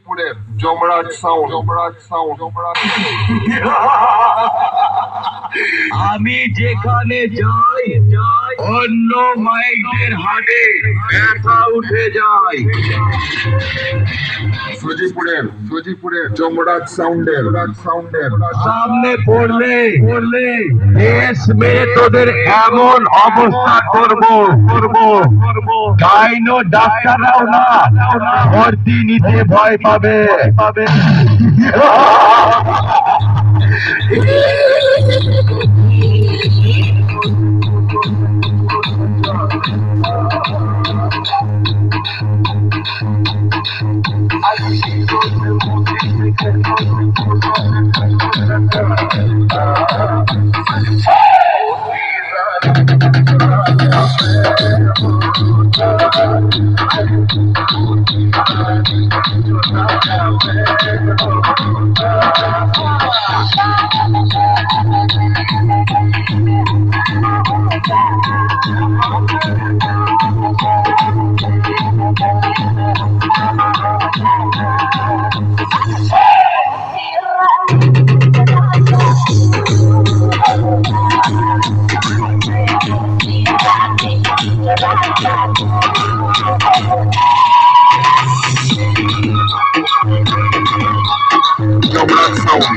সজিপুরের Yamraj sound আমি যেখানে যাই অন্য মাইকদের হাটে ব্যথা উঠে যায়। সজিপুরের জমরাজ সাউন্ডের সামনে পড়লে দেশ মেরে তোদের এমন অবস্থা করব গাইনো ডাক্তাররাও না ভর্তি নিতে ভয় পাবে। জমরাজ সাউন্ড